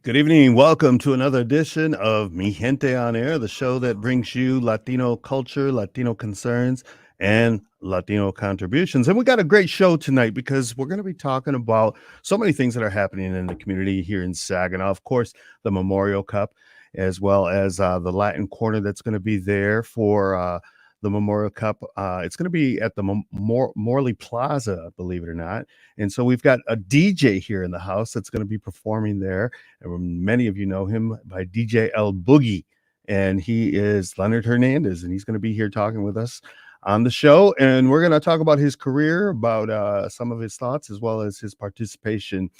Good evening. Welcome to another edition of Mi Gente on Air, the show that brings you Latino culture, Latino concerns, and Latino contributions. And we got a great show tonight because we're going to be talking about so many things that are happening in the community here in Saginaw. Of course, the Memorial Cup, as well as the Latin Corner that's going to be there for the Memorial Cup. It's going to be at the Morley Plaza, believe it or not. And so we've got a DJ here in the house that's going to be performing there, and many of you know him by DJ El Boogie. And he is Leonard Hernandez, and he's going to be here talking with us on the show. And we're going to talk about his career, about some of his thoughts, as well as his participation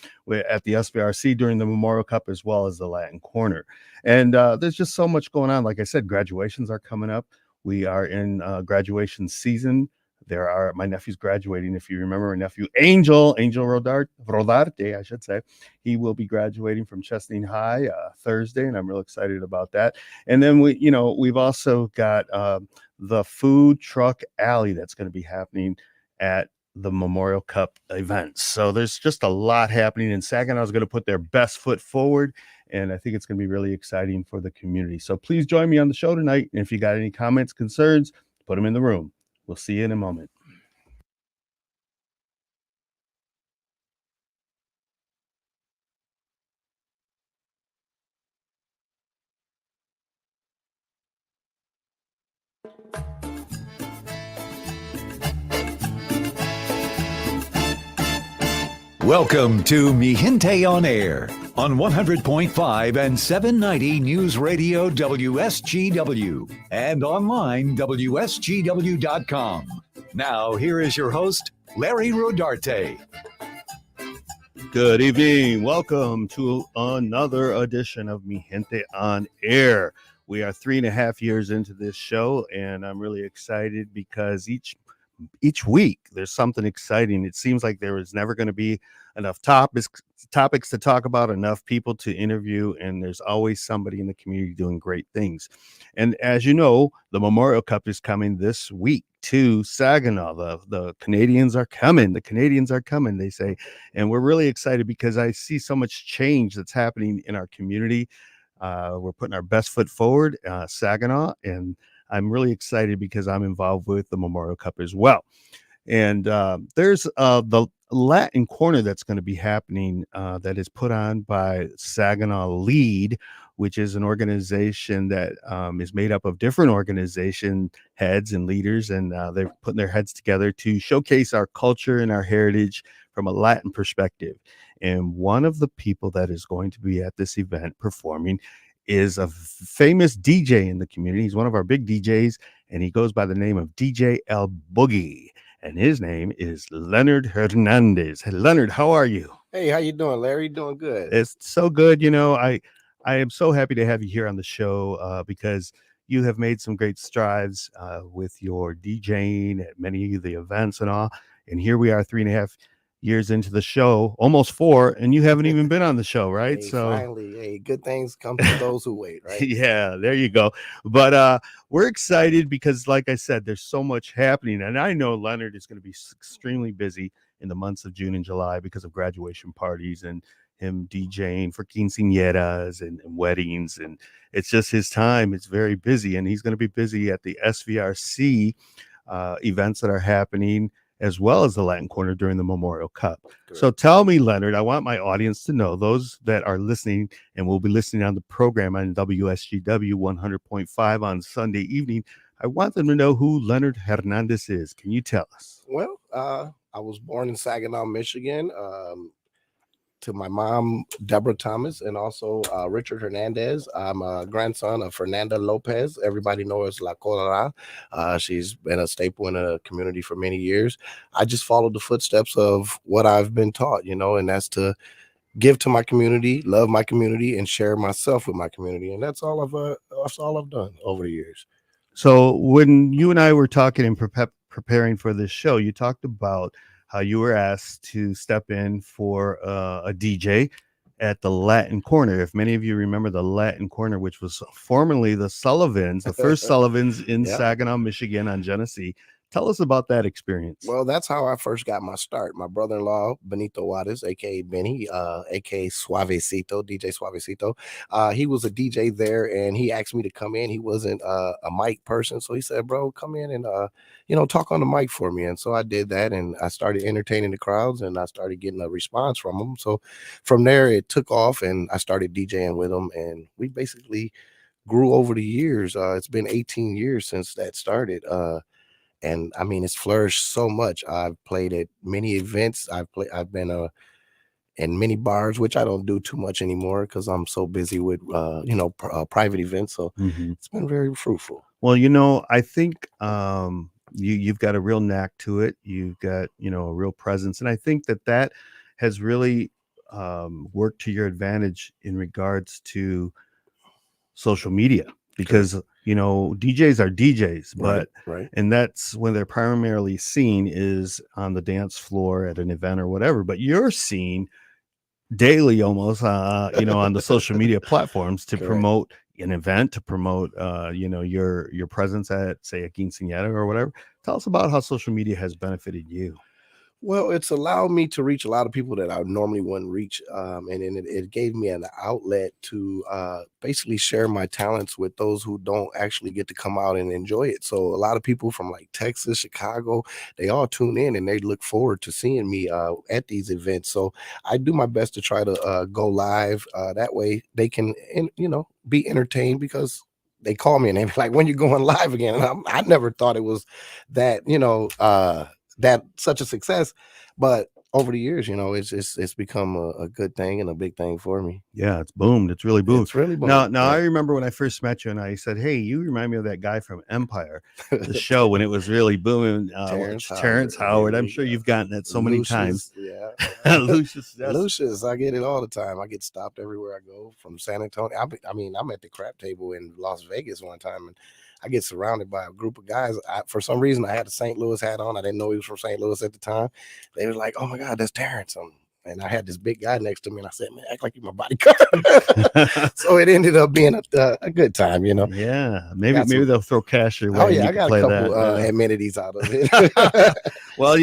at the SVRC during the Memorial Cup, as well as the Latin Corner. And there's just so much going on. Like I said, graduations are coming up. We are in graduation season. My nephew's graduating. If you remember, my nephew Angel Rodarte, I should say, he will be graduating from Chestnut High Thursday, and I'm real excited about that. And then we've also got the food truck alley that's going to be happening at the Memorial Cup events. So there's just a lot happening, and Saginaw is going to put their best foot forward, and I think it's going to be really exciting for the community. So please join me on the show tonight. And if you got any comments, concerns, put them in the room. We'll see you in a moment. Welcome to Mi Gente on Air on 100.5 and 790 News Radio WSGW and online WSGW.com. Now, here is your host, Larry Rodarte. Good evening. Welcome to another edition of Mi Gente on Air. We are 3.5 years into this show, and I'm really excited because each week there's something exciting. It seems like there is never going to be enough topics to talk about, enough people to interview, and there's always somebody in the community doing great things. And as you know, the Memorial Cup is coming this week to Saginaw. The Canadians are coming. The Canadians are coming, they say. And we're really excited because I see so much change that's happening in our community. We're putting our best foot forward, Saginaw, and I'm really excited because I'm involved with the Memorial Cup as well. And there's the Latin Corner that's going to be happening that is put on by Saginaw Lead, which is an organization that is made up of different organization heads and leaders. And they're putting their heads together to showcase our culture and our heritage from a Latin perspective. And one of the people that is going to be at this event performing is a famous DJ in the community. He's one of our big DJs, and he goes by the name of DJ El Boogie. And his name is Leonard Hernandez. Hey, Leonard, how are you? Hey, how you doing, Larry? Doing good. It's so good. I am so happy to have you here on the show because you have made some great strides with your DJing at many of the events and all. And here we are 3.5 years into the show, almost 4, and you haven't even been on the show, right? Hey, finally, good things come to those who wait, right? Yeah, there you go. But we're excited because, like I said, there's so much happening, and I know Leonard is going to be extremely busy in the months of June and July because of graduation parties and him DJing for quinceañeras and weddings, and it's just his time. It's very busy, and he's going to be busy at the SVRC events that are happening, as well as the Latin Corner during the Memorial Cup. Correct. So tell me, Leonard, I want my audience to know, those that are listening and will be listening on the program on WSGW 100.5 on Sunday evening, I want them to know who Leonard Hernandez is. Can you tell us? Well, I was born in Saginaw, Michigan, to my mom, Deborah Thomas, and also Richard Hernandez. I'm a grandson of Fernanda Lopez. Everybody knows La Colorada. She's been a staple in the community for many years. I just followed the footsteps of what I've been taught, and that's to give to my community, love my community, and share myself with my community. And that's all I've done over the years. So when you and I were talking and preparing for this show, you talked about how you were asked to step in for a DJ at the Latin Corner. If many of you remember the Latin Corner, which was formerly the Sullivans, the first Sullivans in Yeah. Saginaw, Michigan on Genesee. Tell us about that experience. Well, that's how I first got my start. My brother-in-law, Benito Juarez, aka Benny, aka Suavecito, DJ Suavecito. He was a DJ there, and he asked me to come in. He wasn't a mic person, so he said, "Bro, come in and talk on the mic for me." And so I did that, and I started entertaining the crowds, and I started getting a response from them. So from there, it took off, and I started DJing with them, and we basically grew over the years. It's been 18 years since that started. And I mean, it's flourished so much. I've played at many events. I've been in many bars, which I don't do too much anymore because I'm so busy with private events. So Mhm. it's been very fruitful. Well, I think you've got a real knack to it. You've got a real presence, and I think that has really worked to your advantage in regards to social media because DJs are DJs, Right, but right. and that's when they're primarily seen is on the dance floor at an event or whatever. But you're seen daily almost on the social media platforms to Correct. promote an event, to promote your presence at, say, a quinceañera or whatever. Tell us about how social media has benefited you. Well, it's allowed me to reach a lot of people that I normally wouldn't reach, and then it gave me an outlet to basically share my talents with those who don't actually get to come out and enjoy it. So a lot of people from like Texas, Chicago, they all tune in and they look forward to seeing me at these events. So I do my best to try to go live. That way they can, be entertained because they call me and they're like, "When you going live again?" And I never thought it was that, that such a success, but over the years, it's become a good thing and a big thing for me. Yeah, it's boomed. It's really boomed. It's really Now, boom. now I remember when I first met you, and I said, "Hey, you remind me of that guy from Empire, the Yeah. show when it was really booming." Terrence Howard. Terrence Here Howard. I'm we sure go. you've gotten that so many times. Lucius, yeah. Lucius, yes. Lucius, I get it all the time. I get stopped everywhere I go from San Antonio. I mean, I'm at the crap table in Las Vegas one time, and I get surrounded by a group of guys. For some reason, I had a St. Louis hat on. I didn't know he was from St. Louis at the time. They were like, "Oh my God, that's Terrence." And I had this big guy next to me, and I said, "Man, act like you're my bodyguard." So it ended up being a good time, Yeah, maybe Got some. they'll throw cash your Oh way, and yeah, you I can got a play couple that. amenities out of it. Well,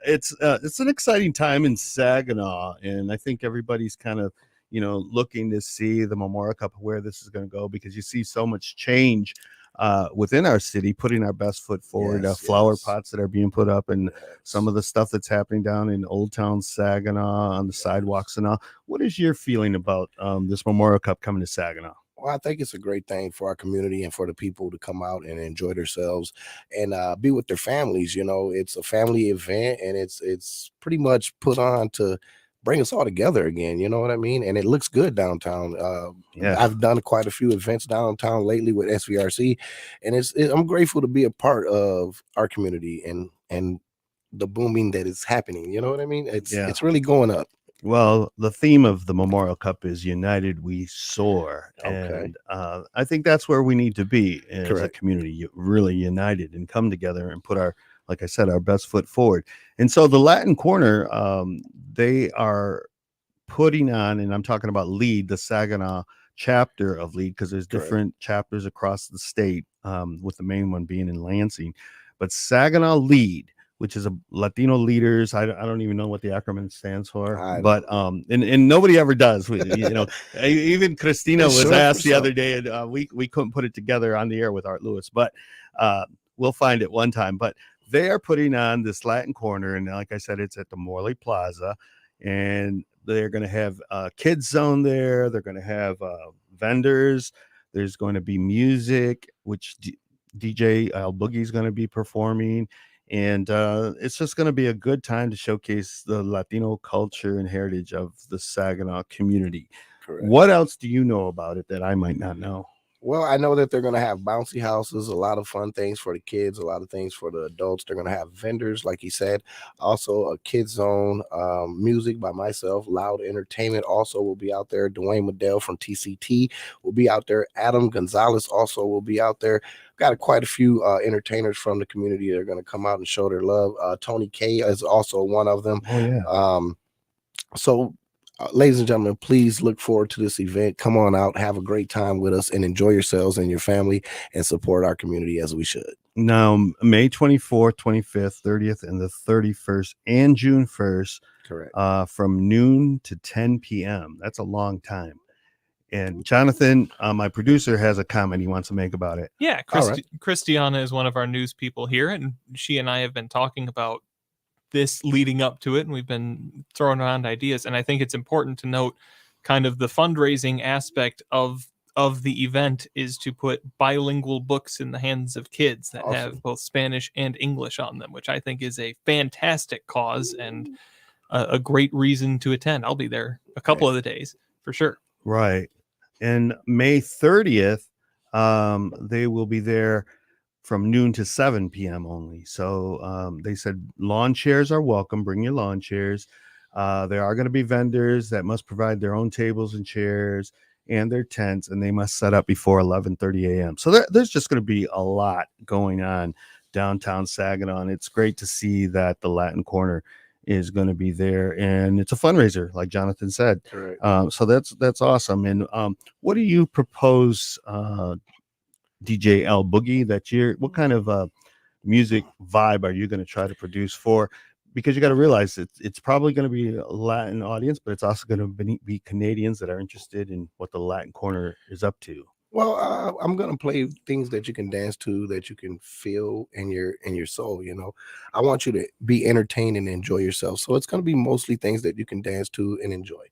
it's an exciting time in Saginaw, and I think everybody's kind of looking to see the Memorial Cup where this is going to go because you see so much change within our city, putting our best foot forward. Yes, Flower yes. pots that are being put up, and some Yes. of the stuff that's happening down in Old Town Saginaw on the sidewalks and all. What is your feeling about this Memorial Cup coming to Saginaw? Well, I think it's a great thing for our community and for the people to come out and enjoy themselves and be with their families. It's a family event, and it's pretty much put on to bring us all together again. You know what I mean? And it looks good downtown. Yeah. I've done quite a few events downtown lately with SVRC, and I'm grateful to be a part of our community and the booming that is happening. You know what I mean? Yeah. It's really going up. Well, the theme of the Memorial Cup is United We Soar. Okay. And I think that's where we need to be as a Correct. community, really united and come together and put like I said, our best foot forward. And so the Latin Corner, they are putting on, and I'm talking about LEAD, the Saginaw chapter of LEAD, because there's Correct. different chapters across the state, with the main one being in Lansing. But Saginaw LEAD, which is a Latino leaders. I don't even know what the acronym stands for, but and nobody ever does. Even Christina It's was short for asked the other something. day, and we couldn't put it together on the air with Art Lewis, but we'll find it one time. But they are putting on this Latin Corner, and like I said, it's at the Morley Plaza, and they're going to have a kids zone there. They're going to have vendors. There's going to be music, which DJ Al Boogie is going to be performing. And it's just going to be a good time to showcase the Latino culture and heritage of the Saginaw community. Correct. What else do you know about it that I might not know? Well, I know that they're going to have bouncy houses, a lot of fun things for the kids, a lot of things for the adults. They're going to have vendors, like you said, also a kids zone, music by myself, loud entertainment also will be out there. Dwayne Medell from TCT will be out there. Adam Gonzalez also will be out there. Got quite a few entertainers from the community that are going to come out and show their love. Tony K is also one of them. Oh, yeah. So Ladies and gentlemen, please look forward to this event. Come on out, have a great time with us, and enjoy yourselves and your family, and support our community as we should. Now, May 24th, 25th, 30th, and the 31st, and June 1st, Correct. from noon to 10 p.m. That's a long time. And Jonathan, my producer, has a comment he wants to make about it. Yeah, All right. Christiana is one of our news people here, and she and I have been talking about this leading up to it, and we've been throwing around ideas. And I think it's important to note kind of the fundraising aspect of the event is to put bilingual books in the hands of kids that Awesome. have both Spanish and English on them, which I think is a fantastic cause and a great reason to attend. I'll be there a couple of the days for sure. Right. And May 30th, they will be there from noon to 7 p.m. only. So they said lawn chairs are welcome. Bring your lawn chairs. There are going to be vendors that must provide their own tables and chairs and their tents, and they must set up before 11:30 a.m. So there's just going to be a lot going on downtown Saginaw. And it's great to see that the Latin Corner is going to be there, and it's a fundraiser, like Jonathan said. Correct. So that's awesome. And what do you propose, DJ L Boogie, what kind of music vibe are you going to try to produce for? Because you got to realize it's probably going to be a Latin audience, but it's also going to be Canadians that are interested in what the Latin Corner is up to. Well, I'm gonna play things that you can dance to, that you can feel in your soul. You know, I want you to be entertained and enjoy yourself. So it's gonna be mostly things that you can dance to and enjoy.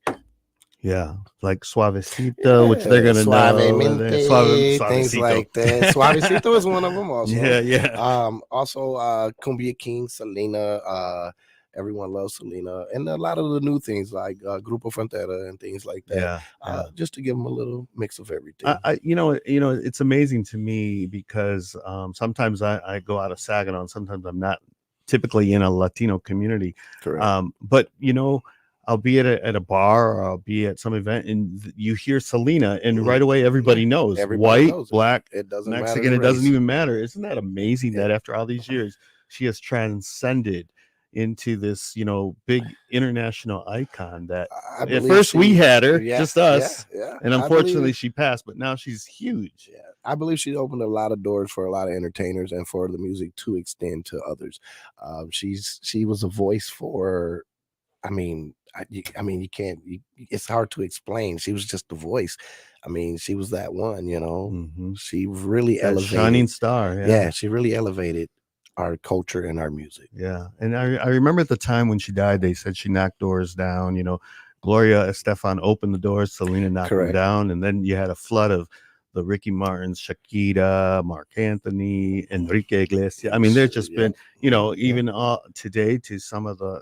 Yeah, like Suavecito, which they're gonna know. Suavemente, things like that. Suavecito is one of them also. Yeah. Also, Cumbia King, Selena. Everyone loves Selena, and a lot of the new things like Grupo Frontera and things like that. Yeah. Just to give them a little mix of everything. It's amazing to me because sometimes I go out of Saginaw, and sometimes I'm not typically in a Latino community. Correct. But I'll be at a bar, or I'll be at some event, and you hear Selena, and right away everybody knows. Everybody White, knows black, it doesn't Mexican, matter. it doesn't even matter. Isn't that amazing Yeah. that after all these years she has transcended into this big international icon that at first we had her, just us, and unfortunately she passed, but now she's huge. Yeah, I believe she opened a lot of doors for a lot of entertainers and for the music to extend to others. She was a voice for, you can't, it's hard to explain. She was just the voice. She was that one, Mhm. She really That elevated. shining star. Yeah, she really elevated our culture and our music. Yeah. And I remember at the time when she died, they said she knocked doors down. Gloria Estefan opened the doors, Selena knocked them Correct. down, and then you had a flood of the Ricky Martins, Shakira, Mark Anthony, Enrique Iglesias. There's just been, even today to some of the,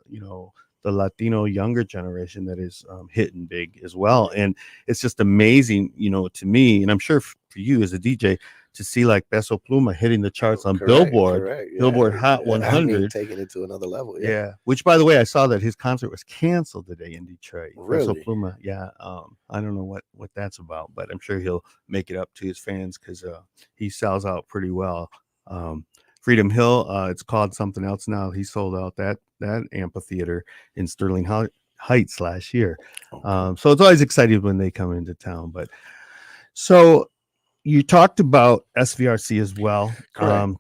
the Latino younger generation that is hitting big as well. And it's just amazing, to me, and I'm sure for you as a DJ, to see like Peso Pluma hitting the charts on Billboard, Correct. Billboard Hot 100. Taking it to another level. Yeah. Which, by the way, I saw that his concert was canceled today in Detroit. Peso Really? Pluma. Yeah. I don't know what that's about, but I'm sure he'll make it up to his fans because he sells out pretty well. Freedom Hill, it's called something else now. He sold out that amphitheater in Sterling Heights last year. Okay. So it's always exciting when they come into town. But so you talked about SVRC as well.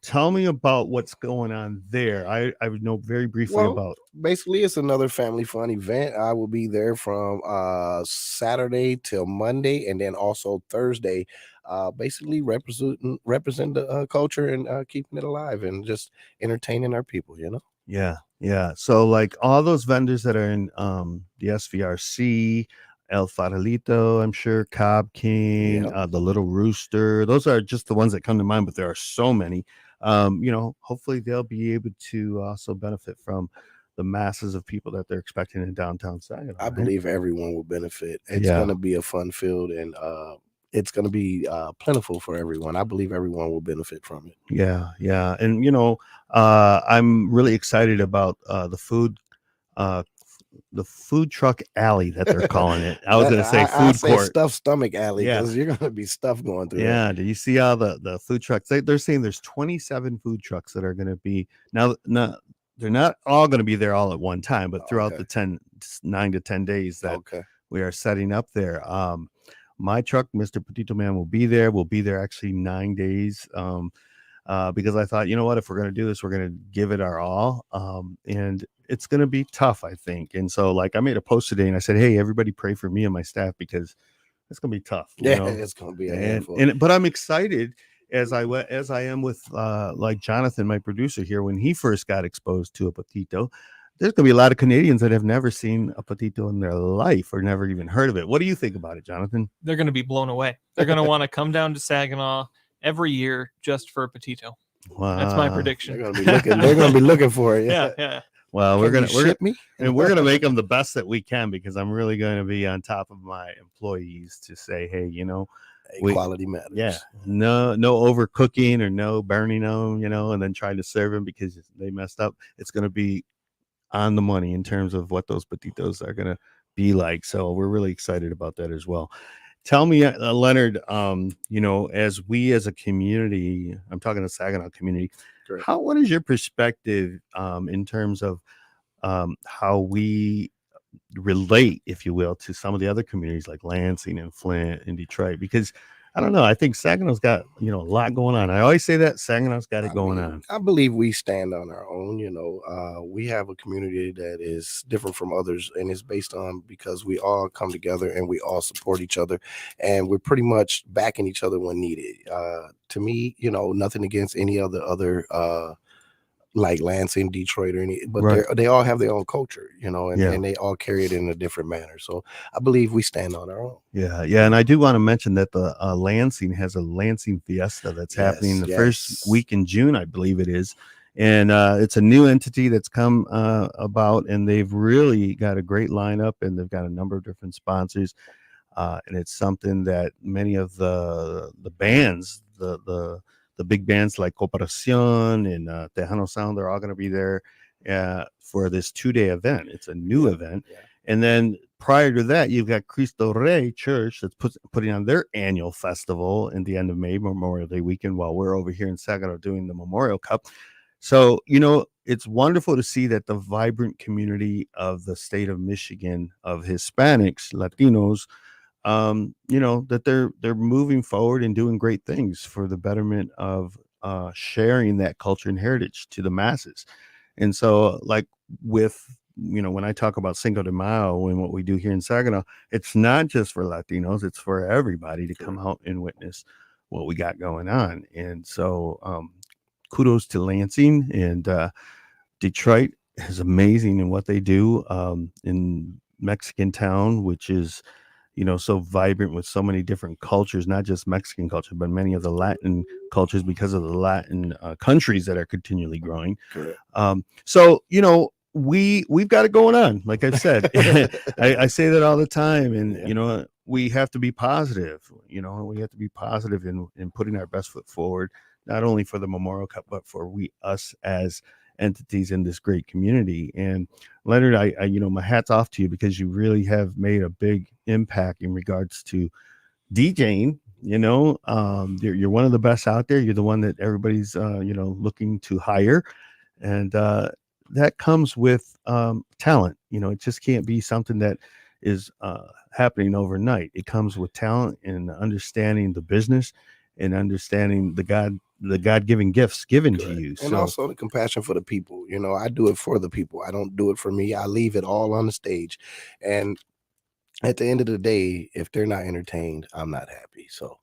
Tell me about what's going on there. I would know very briefly about. Basically, it's another family fun event. I will be there from Saturday till Monday, and then also Thursday. Basically represent the culture and keeping it alive and just entertaining our people. Yeah. So like all those vendors that are in the SVRC, El Farolito, I'm sure, Cobb King, the Little Rooster. Those are just the ones that come to mind, but there are so many. Hopefully they'll be able to also benefit from the masses of people that they're expecting in downtown Saginaw. I believe everyone will benefit. It's going to be a fun field, and it's going to be plentiful for everyone. I believe everyone will benefit from it. Yeah. And, I'm really excited about the food truck alley that they're calling it. I was going to say food court. Stuffed stomach alley, because you're going to be stuff going through. Yeah. Do you see all the food trucks? They're saying there's 27 food trucks that are going to be now. They're not all going to be there all at one time, but throughout the 9 to 10 days that we are setting up there. My truck, Mr. Petito Man, will be there. We'll be there actually 9 days. Because I thought, you know what, if we're going to do this, we're going to give it our all. And it's going to be tough, I think. And so, like, I made a post today and I said, hey, everybody pray for me and my staff because it's going to be tough. You know? It's going to be a handful. But I'm excited as I am with like Jonathan, my producer here, when he first got exposed to a Petito. There's going to be a lot of Canadians that have never seen a Petito in their life or never even heard of it. What do you think about it, Jonathan? They're going to be blown away. They're going to want to come down to Saginaw every year just for a Petito. Wow. That's my prediction. They're going to be looking for it. Yeah. Well, we're gonna make them the best that we can, because I'm really going to be on top of my employees to say, hey, you know, quality matters. Yeah, no overcooking or no burning them, you know, and then trying to serve them because they messed up. It's going to be on the money in terms of what those Petitos are going to be like. So we're really excited about that as well. Tell me, Leonard, you know, as we as a community, I'm talking to Saginaw community, Correct. What is your perspective in terms of how we relate, if you will, to some of the other communities like Lansing and Flint and Detroit? Because I don't know, I think Saginaw's got, you know, a lot going on. I always say that Saginaw's got it going on. I believe we stand on our own. You know, we have a community that is different from others, and it's based on because we all come together and we all support each other, and we're pretty much backing each other when needed. To me, you know, nothing against any other like Lansing, Detroit, or any, but Right. they all have their own culture, you know, and they all carry it in a different manner. So I believe we stand on our own. Yeah. And I do want to mention that the Lansing has a Lansing Fiesta that's happening the first week in June, I believe it is. And it's a new entity that's come about, and they've really got a great lineup, and they've got a number of different sponsors. And it's something that many of the bands, the big bands like Cooperación and Tejano Sound, they're all going to be there for this 2-day event. It's a new event. Yeah. And then prior to that, you've got Cristo Rey Church that's putting on their annual festival in the end of May, Memorial Day weekend, while we're over here in Saginaw doing the Memorial Cup. So, you know, it's wonderful to see that the vibrant community of the state of Michigan, of Hispanics, Latinos, you know, that they're moving forward and doing great things for the betterment of sharing that culture and heritage to the masses. And so, like with, you know, when I talk about Cinco de Mayo and what we do here in Saginaw, it's not just for Latinos, it's for everybody to come out and witness what we got going on. And so kudos to Lansing, and Detroit is amazing in what they do in Mexican Town, which is, you know, so vibrant with so many different cultures, not just Mexican culture, but many of the Latin cultures, because of the Latin countries that are continually growing. So, you know, we've got it going on. Like I've said, I say that all the time, and, you know, we have to be positive, you know, we have to be positive in putting our best foot forward, not only for the Memorial Cup, but for us as entities in this great community. And Leonard, I you know, my hat's off to you, because you really have made a big impact in regards to DJing. You know, you're one of the best out there. You're the one that everybody's you know, looking to hire, and that comes with talent. You know, it just can't be something that is happening overnight. It comes with talent and understanding the business and understanding the God-given gifts given to you. And also the compassion for the people. You know, I do it for the people. I don't do it for me. I leave it all on the stage. And at the end of the day, if they're not entertained, I'm not happy. So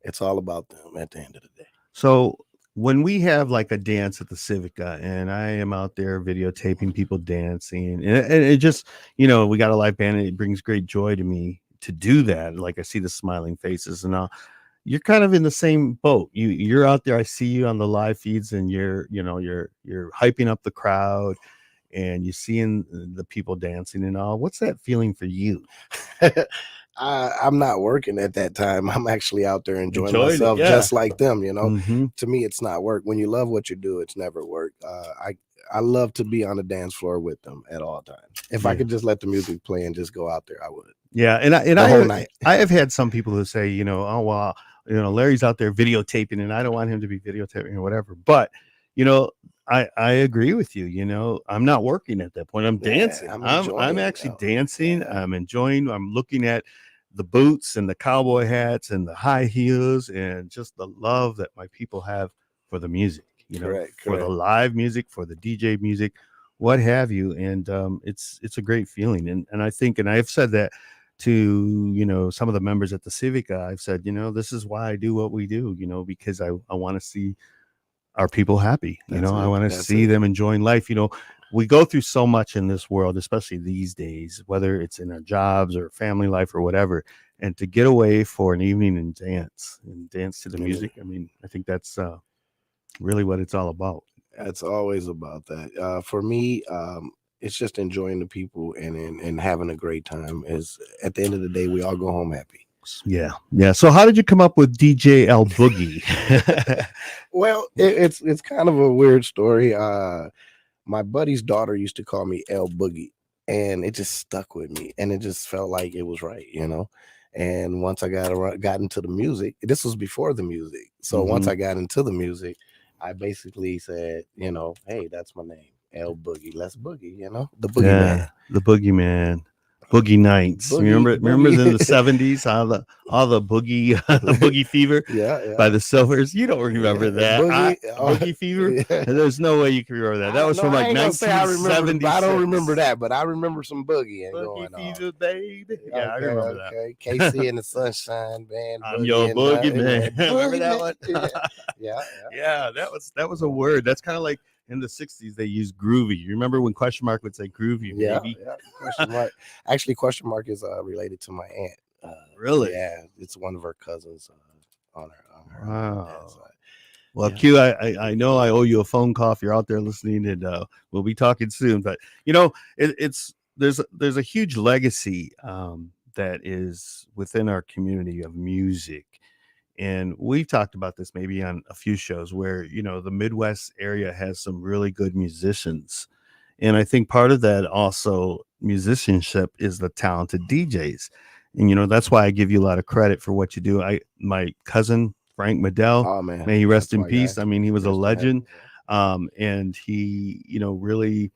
it's all about them at the end of the day. So when we have like a dance at the Civica, and I am out there videotaping people dancing, and it just, you know, we got a live band, and it brings great joy to me to do that. Like, I see the smiling faces and all. You're kind of in the same boat. You're out there. I see you on the live feeds, and you're hyping up the crowd, and you're seeing the people dancing and all. What's that feeling for you? I'm not working at that time. I'm actually out there enjoying myself, just like them. You know, To me, it's not work. When you love what you do, it's never work. I love to be on the dance floor with them at all times. If I could just let the music play and just go out there, I would. Yeah, and I have had some people who say, you know, oh well, you know, Larry's out there videotaping, and I don't want him to be videotaping or whatever. But you know, I agree with you. You know, I'm not working at that point. I'm dancing. I'm I'm enjoying. actually dancing. Yeah, I'm enjoying. I'm looking at the boots and the cowboy hats and the high heels and just the love that my people have for the music. You know, for the correct. live music, for the DJ music, what have you. And it's a great feeling. And I think, and I've said that to, you know, some of the members at the Civica. I've said, you know, this is why I do what we do. You know, because I want to see our people happy. You That's know, I it. want to That's see it. them enjoying life. You know, we go through so much in this world, especially these days, whether it's in our jobs or family life or whatever. And to get away for an evening and dance to the And music, I mean, I think that's really what it's all about. That's always about that. For me, it's just enjoying the people and having a great time. Is at the end of the day, we all go home happy. Yeah, yeah. So, how did you come up with DJ L Boogie? Well, it's kind of a weird story. My buddy's daughter used to call me L Boogie, and it just stuck with me, and it just felt like it was right, you know. And once I got into the music, this was before the music. So once Mhm. I got into the music, I basically said, you know, hey, that's my name, L Boogie. Let's boogie, you know, the boogeyman. Yeah, the boogeyman, boogie nights. Remember Boogie. in the 70s, all the boogie boogie fever Yeah, yeah. by the Silvers. You don't remember Yeah, that? boogie. Boogie fever? Yeah. There's no way you can remember that. That was No, from I like ain't gonna say I remember. I don't remember 1976. that, but I remember some boogieing Boogie going on. fever, baby. Yeah, I Okay, remember that. okay. KC and the Sunshine Band, I'm your boogie and boogeyman. Remember that boogeyman. one? Yeah, yeah, Yeah, that was a word. That's kind of like in the 60s they used groovy. You remember when Question Mark would say groovy, yeah, baby? yeah. Question mark. Actually, question mark is related to my aunt. Really? Yeah, it's one of her cousins on her dad's Wow. side. Well, Yeah, Q, I know I owe you a phone call if you're out there listening, and we'll be talking soon. But you know, it's there's a huge legacy that is within our community of music, and we've talked about this maybe on a few shows where you know the Midwest area has some really good musicians, and I think part of that also musicianship is the talented DJs. And you know, that's why I give you a lot of credit for what you do. My cousin Frank Medell, oh man, may he rest that's in my guy. peace. I mean, he was a Rest in heaven. legend. And he, you know, really,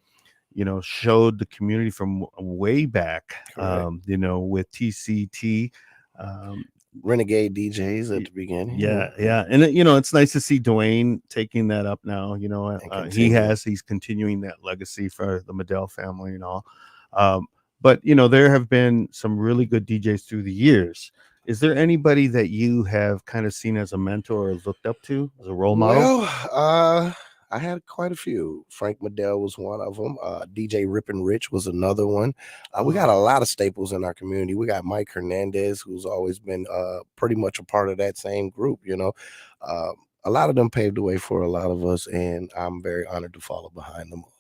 you know, showed the community from way back, Correct. you know, with TCT. Um, Renegade DJs at Y- the beginning. Yeah, yeah, and you know it's nice to see Dwayne taking that up now. You know, And continue. he's continuing that legacy for the Medell family and all. Um, but you know, there have been some really good DJs through the years. Is there anybody that you have kind of seen as a mentor or looked up to as a role model? Well, I had quite a few. Frank Medell was one of them. DJ Rippin' Rich was another one. We got a lot of staples in our community. We got Mike Hernandez, who's always been pretty much a part of that same group. You know, uh, a lot of them paved the way for a lot of us, and I'm very honored to follow behind them all.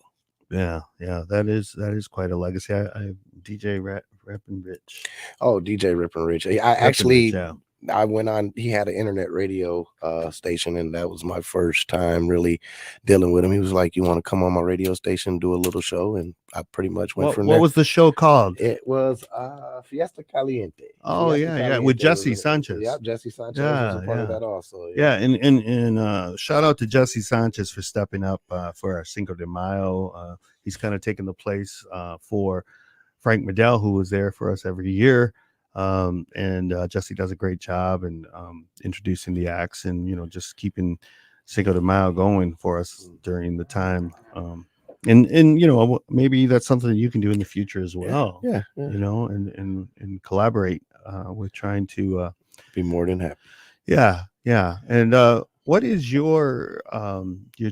Yeah, yeah, that is quite a legacy. I DJ Rapping Rich, Oh, DJ Rippin' Rich. I Rapping Rich, actually yeah. I went on, he had an internet radio station, and that was my first time really dealing with him. He was like, "You want to come on my radio station, do a little show?" And I pretty much went from What there. was the show called? It was Fiesta Caliente. Oh Fiesta yeah, yeah, with Caliente was Jesse Sanchez. yep, Jesse Sanchez was a Yeah, part of yeah. that also. Yeah. Yeah, and shout out to Jesse Sanchez for stepping up for our Cinco de Mayo. He's kind of taken the place for Frank Medell, who was there for us every year. And Jesse does a great job in introducing the acts and you know just keeping Cinco de Mayo going for us during the time. And you know maybe that's something that you can do in the future as Yeah, well. yeah, yeah. You know, and collaborate with trying to. Be more than happy. Yeah, yeah. And what is your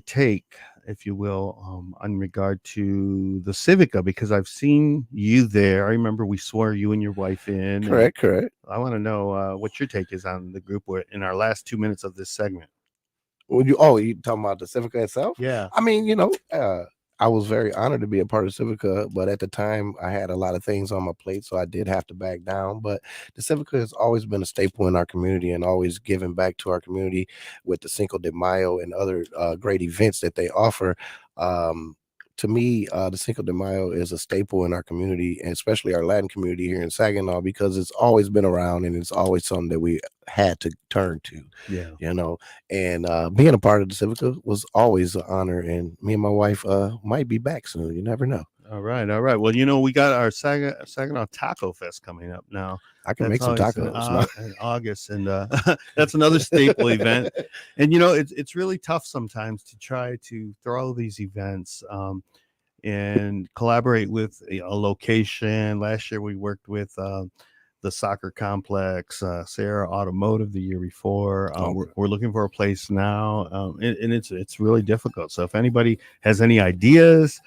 take, if you will, on regard to the Civica? Because I've seen you there. I remember we swore you and your wife in, and Correct, correct. I want to know what your take is on the group. In our last 2 minutes of this segment. Well, you talking about the Civica itself? Yeah. I mean, I was very honored to be a part of Civica, but at the time I had a lot of things on my plate, so I did have to back down. But the Civica has always been a staple in our community and always giving back to our community with the Cinco de Mayo and other great events that they offer. Um, to me, the Cinco de Mayo is a staple in our community, and especially our Latin community here in Saginaw, because it's always been around and it's always something that we had to turn to. Yeah. And being a part of the Civica was always an honor. And me and my wife might be back soon. You never know. All right. Well, we got our Saginaw Taco Fest coming up now. I can make some tacos in August, and that's another staple event. And it's really tough sometimes to try to throw these events and collaborate with a location. Last year we worked with the soccer complex, Sarah Automotive the year before. We're looking for a place now, and it's really difficult. So if anybody has any ideas,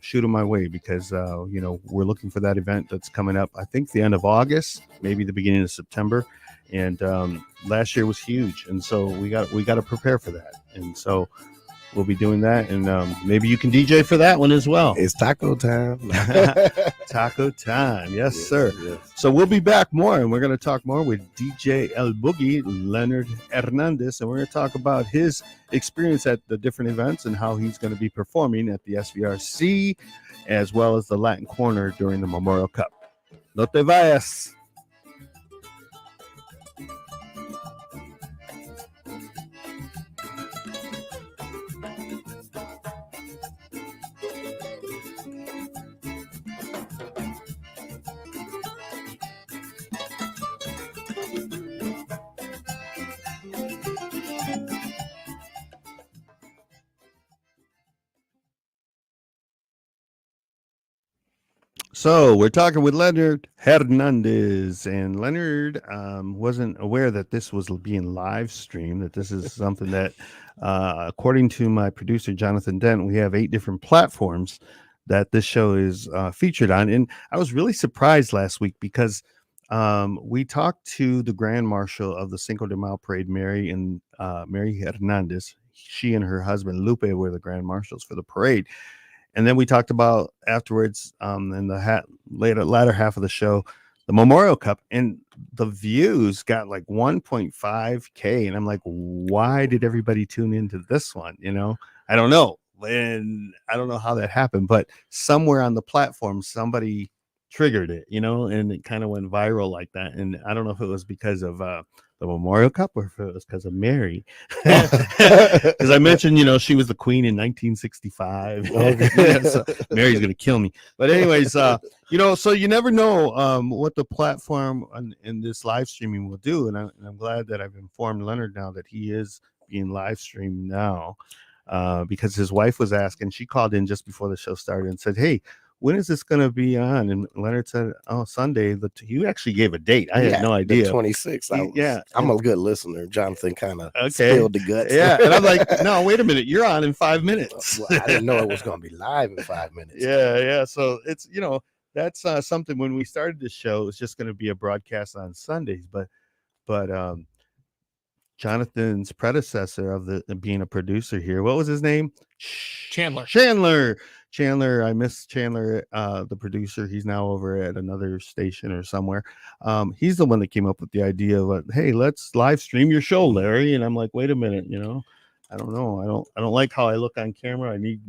shoot them my way, because we're looking for that event that's coming up, I think the end of August, maybe the beginning of September. And last year was huge, and so we got to prepare for that. And so we'll be doing that, and maybe you can DJ for that one as well. It's taco time. Taco time, yes, sir. Yes. So we'll be back more, and we're going to talk more with DJ El Boogie, Leonard Hernandez, and we're going to talk about his experience at the different events and how he's going to be performing at the SVRC, as well as the Latin Corner during the Memorial Cup. No te vayas. So we're talking with Leonard Hernandez, and Leonard wasn't aware that this was being live streamed, that this is something that, according to my producer, Jonathan Dent, we have 8 different platforms that this show is featured on. And I was really surprised last week because we talked to the Grand Marshal of the Cinco de Mayo Parade, Mary Hernandez. She and her husband, Lupe, were the Grand Marshals for the parade. And then we talked about afterwards, in the latter half of the show, the Memorial Cup, and the views got like 1.5K. And I'm like, why did everybody tune into this one? I don't know. And I don't know how that happened, but somewhere on the platform, somebody triggered it, and it kind of went viral like that. And I don't know if it was because of the Memorial Cup or if it was because of Mary, because I mentioned she was the queen in 1965. Okay. So Mary's gonna kill me, but anyways, so you never know what the platform in this live streaming will do. And I'm glad that I've informed Leonard now that he is being live streamed now, because his wife was asking. She called in just before the show started and said, hey, when is this going to be on? And Leonard said, oh, Sunday. You actually gave a date. I had no idea. The 26th. I'm a good listener. Jonathan kind of spilled the guts. Yeah. And I'm like, no, wait a minute. You're on in 5 minutes. Well, I didn't know it was going to be live in 5 minutes. Yeah. So it's, that's something. When we started this show, it's just going to be a broadcast on Sundays. But Jonathan's predecessor of being a producer here, what was his name? Chandler, I miss Chandler, the producer. He's now over at another station or somewhere. He's the one that came up with the idea of, hey, let's live stream your show, Larry. And I'm like, wait a minute, I don't know. I don't like how I look on camera. I need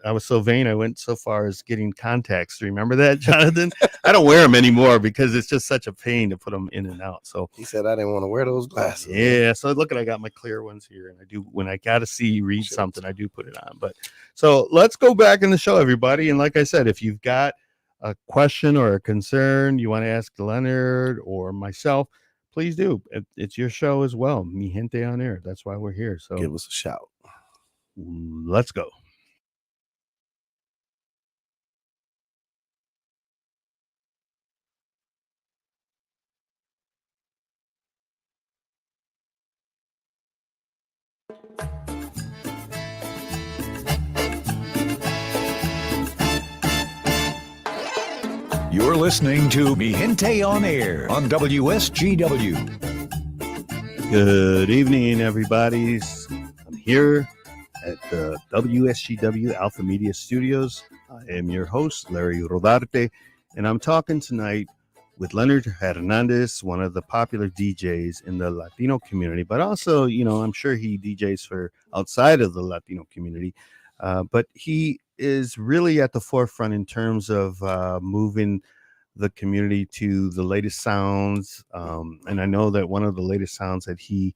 I was so vain. I went so far as getting contacts. Remember that, Jonathan? I don't wear them anymore because it's just such a pain to put them in and out. So he said I didn't want to wear those glasses. Yeah. So look, I got my clear ones here, and I do, when I got to read something, I do put it on. But so let's go back in the show, everybody. And like I said, if you've got a question or a concern you want to ask Leonard or myself, please do. It's your show as well. Mi Gente on Air. That's why we're here. So give us a shout. Let's go. You're listening to Mi Gente on Air on WSGW. Good evening, everybody. I'm here at the WSGW Alpha Media Studios. I am your host, Larry Rodarte, and I'm talking tonight with Leonard Hernandez, one of the popular DJs in the Latino community, but also, I'm sure he DJs for outside of the Latino community. But he is really at the forefront in terms of moving the community to the latest sounds. And I know that one of the latest sounds that he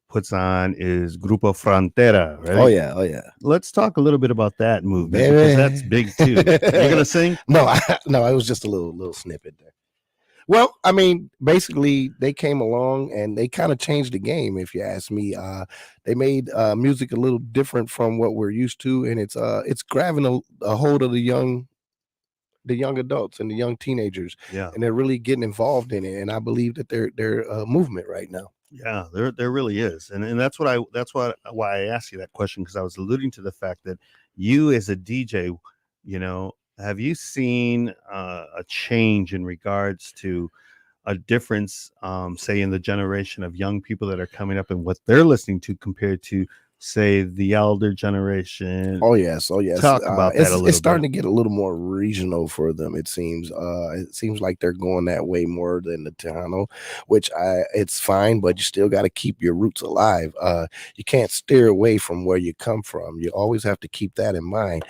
puts on is Grupo Frontera, right? Oh yeah, oh yeah. Let's talk a little bit about that movement because that's big too. You gonna sing? No, no, it was just a little snippet there. Well, I mean, basically, they came along and they kind of changed the game. If you ask me, they made music a little different from what we're used to, and it's grabbing a hold of the young adults and the young teenagers, Yeah, and they're really getting involved in it. And I believe that they're a movement right now. yeah, there really is, and that's why I asked you that question, because I was alluding to the fact that you as a DJ, have you seen a change in regards to a difference, say, in the generation of young people that are coming up and what they're listening to compared to, say, the elder generation? Oh yes, oh yes. Talk about that a little It's starting bit. to get a little more regional for them. It seems like they're going that way more than the Tejano, which it's fine, but you still got to keep your roots alive. You can't steer away from where you come from. You always have to keep that in mind.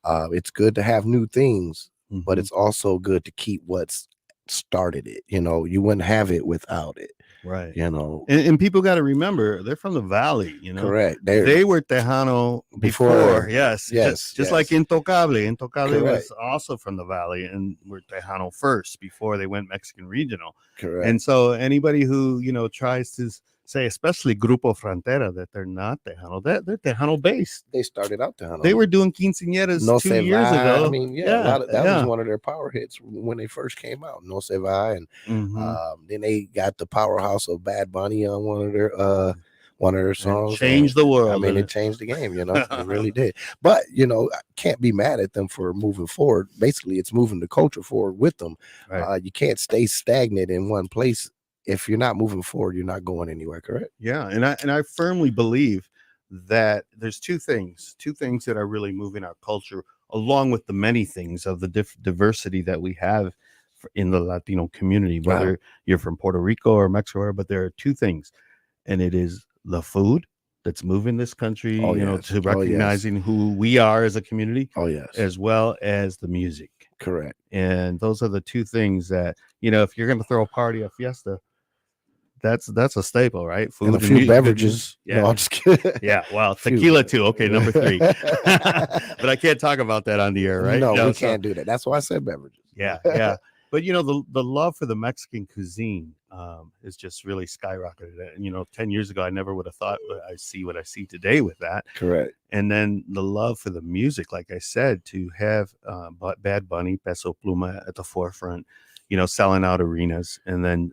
It's good to have new things, but Mhm. it's also good to keep what's started it. You wouldn't have it without it. Right. You know, And people got to remember they're from the valley, correct. They were Tejano before, yes. Yes, Just like yes. Intocable. Intocable Correct. was also from the valley and were Tejano first before they went Mexican regional. Correct. And so anybody who, tries to say, especially Grupo Frontera, that they're not Tejano, they're Tejano based. They started out Tejano. They were doing quinceañeras No 2 Se years Va. ago. I mean, that was one of their power hits when they first came out. No Se Va, and then they got the powerhouse of Bad Bunny on one of their songs. Changed the world. I mean, it changed the game. It really did. But I can't be mad at them for moving forward. Basically, it's moving the culture forward with them. Right. You can't stay stagnant in one place. If you're not moving forward, you're not going anywhere. Correct? Yeah, and I firmly believe that there's two things that are really moving our culture, along with the many things of the diversity that we have in the Latino community, whether you're from Puerto Rico or Mexico, but there are two things, and it is the food that's moving this country, to recognizing who we are as a community. Oh yes, as well as the music. Correct. And those are the two things that, if you're going to throw a party, a fiesta, that's a staple, right? Food and a few beverages. Yeah. No, I'm just kidding. Yeah. Well, tequila too. Okay, number 3. But I can't talk about that on the air, right? No, we can't do that. That's why I said beverages. Yeah, yeah. But the love for the Mexican cuisine is just really skyrocketed. And 10 years ago, I never would have thought I see what I see today with that. Correct. And then the love for the music, like I said, to have Bad Bunny, Peso Pluma at the forefront, selling out arenas, and then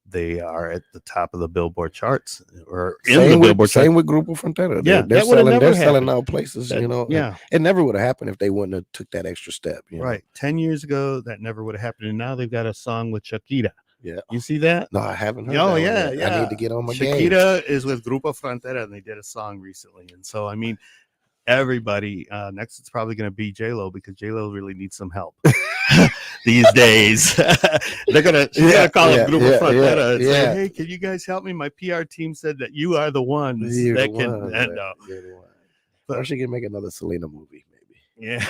they are at the top of the Billboard charts, or same with Grupo Frontera. Yeah, they're selling out places. Yeah, it never would have happened if they wouldn't have took that extra step. Right. 10 years ago, that never would have happened, and now they've got a song with Shakira. Yeah, you see that? No, I haven't heard. Oh, yeah. I need to get on my game. Shakira is with Grupo Frontera, and they did a song recently, and so I mean, everybody. Next, it's probably going to be J-Lo, because J-Lo really needs some help these days. She's gonna call up Grupo Frontera and say, "Hey, can you guys help me? My PR team said that you are the ones that can." Or she can make another Selena movie, maybe. Yeah,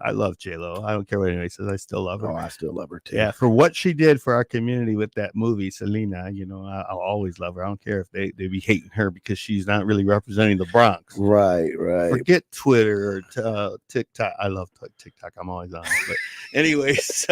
I love J-Lo. I don't care what anybody says. I still love her. Oh, I still love her too. Yeah, for what she did for our community with that movie, Selena. I'll always love her. I don't care if they be hating her because she's not really representing the Bronx. Right. Forget Twitter or TikTok. I love TikTok. I'm always on it. But anyways,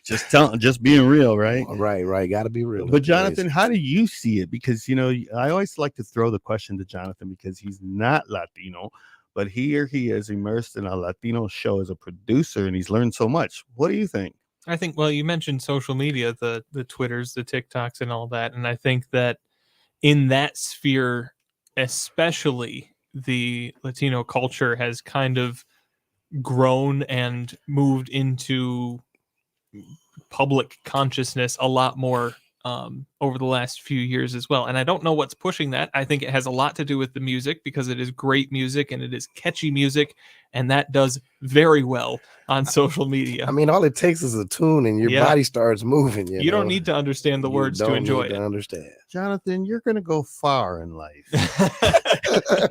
just being real, right? Right. Got to be real. But Jonathan, how do you see it? Because I always like to throw the question to Jonathan, because he's not Latino. But here he is, immersed in a Latino show as a producer, and he's learned so much. What do you think? I think, well, you mentioned social media, the Twitters, the TikToks, and all that. And I think that in that sphere, especially, the Latino culture has kind of grown and moved into public consciousness a lot more over the last few years as well. And I don't know what's pushing that. I think it has a lot to do with the music, because it is great music and it is catchy music, and that does very well on social media. I mean, all it takes is a tune and your Yeah. body starts moving. You don't need to understand the words to enjoy it. Understand. Jonathan, you're going to go far in life.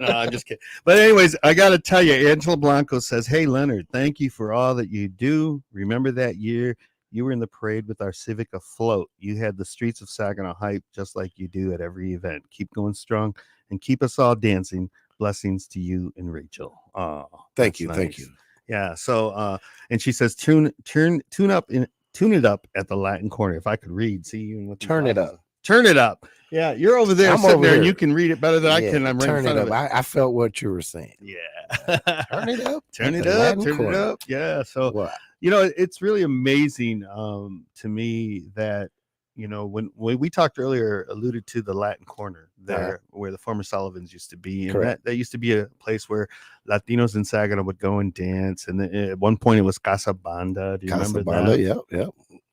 No, I'm just kidding. But anyways, I got to tell you, Angela Blanco says, "Hey, Leonard, thank you for all that you do. Remember that year you were in the parade with our Civic afloat. You had the streets of Saginaw hype just like you do at every event. Keep going strong and keep us all dancing. Blessings to you and Rachel." Oh, Thank you. nice. Thank you. Yeah. So, and she says, tune it up at the Latin Corner. If I could read, see you with Turn it up. Turn it up. Yeah, you're over there I'm sitting over there, and here. you can read it better than I can. I'm right in turn it front up. of it. I felt what you were saying. Yeah. Turn it up. Turn at it the up. Latin Turn it Corner. up. Yeah. So, Wow. it's really amazing to me that, when we talked earlier, alluded to the Latin Corner there, where the former Sullivans used to be. And that used to be a place where Latinos in Saginaw would go and dance. And then at one point it was Casa Banda. Do you remember that? Yeah.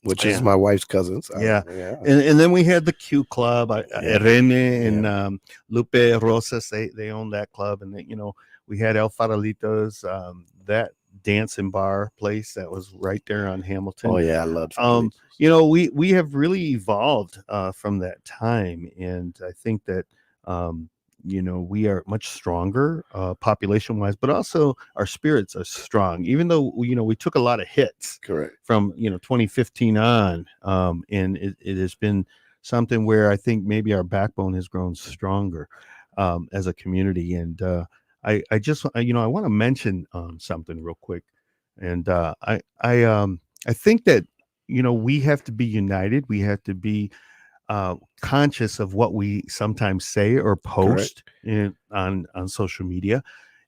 Which is my wife's cousins. Yeah. And then we had the Q Club, Irene and Lupe Rosas. They owned that club. And then, we had El Farolitos, that dance and bar place that was right there on Hamilton. Oh yeah, I loved we have really evolved from that time, and I think that we are much stronger population wise, but also our spirits are strong, even though we took a lot of hits from 2015 on, and it has been something where I think maybe our backbone has grown stronger as a community. And I just I want to mention something real quick, and I think that we have to be united. We have to be conscious of what we sometimes say or post on social media,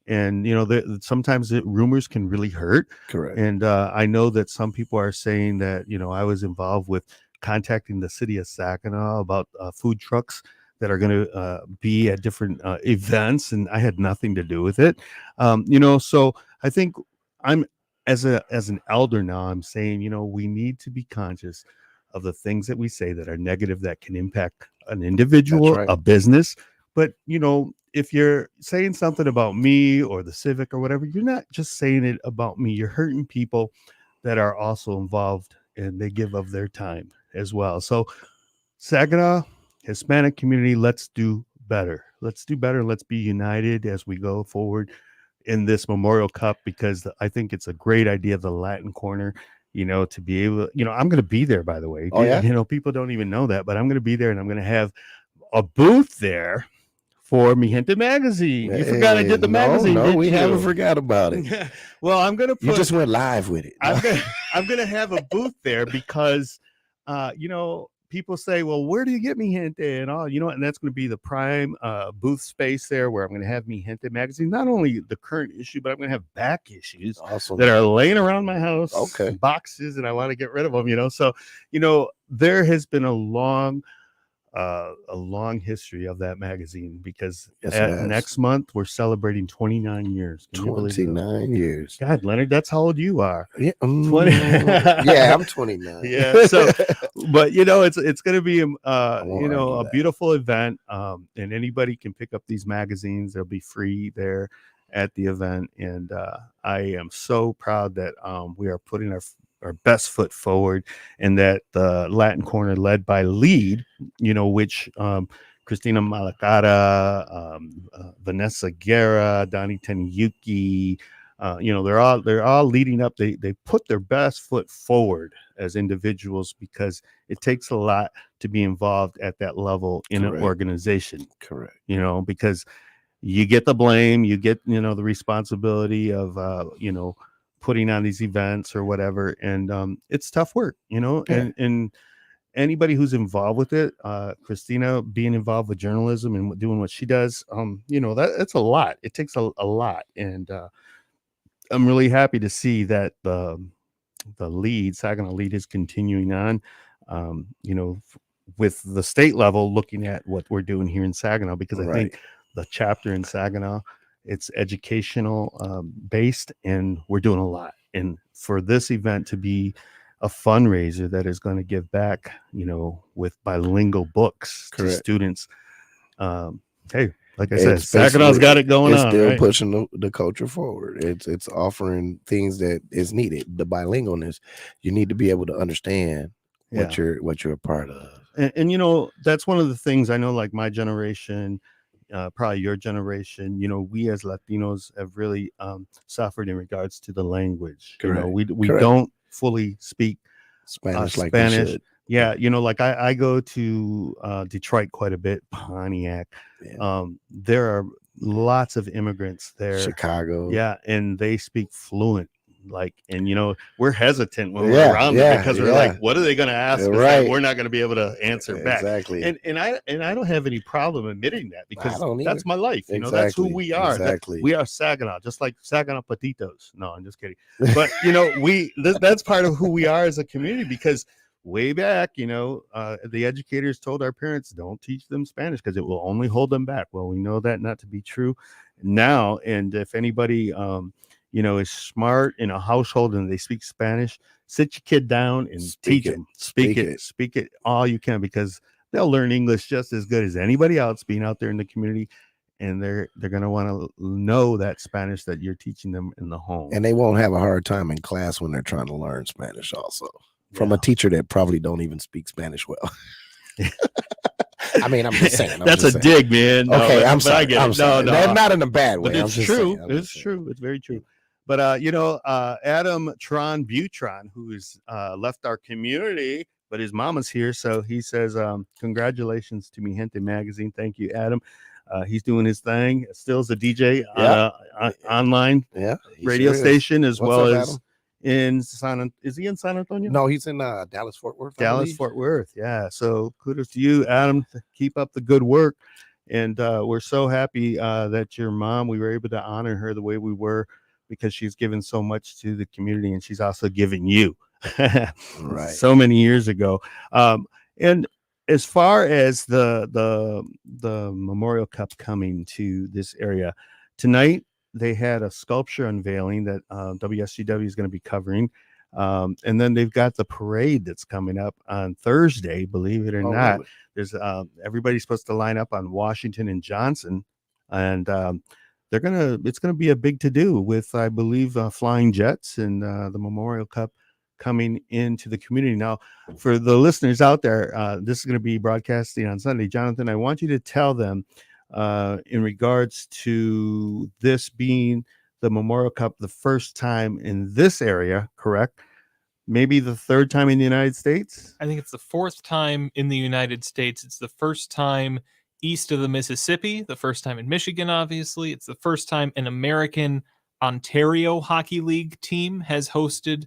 and sometimes rumors can really hurt. And I know that some people are saying that I was involved with contacting the city of Saginaw about food trucks that are going to be at different events, and I had nothing to do with it. So I think I'm as an elder now, I'm saying, we need to be conscious of the things that we say that are negative, that can impact an individual, a business. But, if you're saying something about me or the Civic or whatever, you're not just saying it about me. You're hurting people that are also involved, and they give of their time as well. So Saginaw Hispanic community, let's do better. Let's do better. Let's be united as we go forward in this Memorial Cup, because I think it's a great idea, the Latin Corner, to be able, I'm going to be there, by the way. Oh, yeah? People don't even know that, but I'm going to be there, and I'm going to have a booth there for Mi Gente magazine. You forgot I did the magazine. No, we haven't forgot about it. Well, I'm going to You just went live with it. I'm going to have a booth there because, people say, well, where do you get Mi Gente and all, and that's going to be the prime booth space there, where I'm going to have Mi Gente magazine, not only the current issue, but I'm going to have back issues that are laying around my house, boxes, and I want to get rid of them, so, there has been a long history of that magazine, because next month we're celebrating 29 years. 29 years. God, Leonard, that's how old you are. Yeah, 20. Yeah, I'm 29. Yeah. So, but it's going to be a beautiful event, and anybody can pick up these magazines. They'll be free there at the event, and I am so proud that we are putting our best foot forward, and that the Latin Corner, led by Lead, which Christina Malacara, Vanessa Guerra, Donnie Teniyuki, they're all leading up. They put their best foot forward as individuals, because it takes a lot to be involved at that level in an organization. Because you get the blame, you get the responsibility of putting on these events or whatever, and it's tough work, and anybody who's involved with it, Christina being involved with journalism and doing what she does, that's a lot. It takes a lot, and I'm really happy to see that the Saginaw Lead is continuing on, with the state level, looking at what we're doing here in Saginaw, because I think the chapter in Saginaw, it's educational based, and we're doing a lot. And for this event to be a fundraiser that is going to give back, with bilingual books to Correct. students. Hey, like I said, It's Saginaw's basically got it going it's on, still right? pushing the culture forward. It's offering things that is needed. The bilingualness, you need to be able to understand Yeah. what you're a part of. And that's one of the things I know, like my generation, probably your generation, we as Latinos have really suffered in regards to the language. Correct. We Correct. don't fully speak Spanish like we Spanish. should. Yeah, like I go to Detroit quite a bit, Pontiac. Yeah. There are lots of immigrants there. Chicago. Yeah, and they speak fluent. And we're hesitant when we're Yeah, around yeah, them because we're yeah. like, what are they going to ask us Right. that we're not going to be able to answer back? Exactly. And I don't have any problem admitting that, because don't that's either. my life. That's who Exactly, we are. exactly. We are Saginaw, just like Saginaw Patitos. No, I'm just kidding. But that's part of who we are as a community, because way back, the educators told our parents, don't teach them Spanish because it will only hold them back. Well, we know that not to be true now. And if anybody is smart in a household and they speak Spanish, sit your kid down and teach them. Speak it all you can, because they'll learn English just as good as anybody else being out there in the community. And they're going to want to know that Spanish that you're teaching them in the home. And they won't have a hard time in class when they're trying to learn Spanish also. From a teacher that probably don't even speak Spanish well. I mean, I'm just saying. That's a dig, man. No, okay, I'm sorry. I get it. No, not in a bad way. But it's true. It's true. It's very true. But Adam Tron Butron, who's left our community, but his mama's here, so he says, congratulations to Mi Gente magazine. Thank you, Adam. He's doing his thing. Still's a DJ on an online radio station, as well as Adam? is he in San Antonio? No, he's in Dallas Fort Worth. Fort Worth. Yeah. So kudos to you, Adam. Keep up the good work. And we're so happy that your mom, we were able to honor her the way we were, because she's given so much to the community, and she's also given you right so many years ago. And as far as the Memorial Cup coming to this area tonight, they had a sculpture unveiling that WSGW is going to be covering. And then they've got the parade that's coming up on Thursday, believe it or not. Really? There's everybody's supposed to line up on Washington and Johnson, and it's gonna be a big to-do with, I believe, flying jets and the Memorial Cup coming into the community. Now, for the listeners out there, this is going to be broadcasting on Sunday. Jonathan, I want you to tell them in regards to this being the Memorial Cup, the first time in this area, correct? Maybe the third time in the United States? I think it's the fourth time in the United States. It's the first time east of the Mississippi, the first time in Michigan, obviously. It's the first time an American Ontario Hockey League team has hosted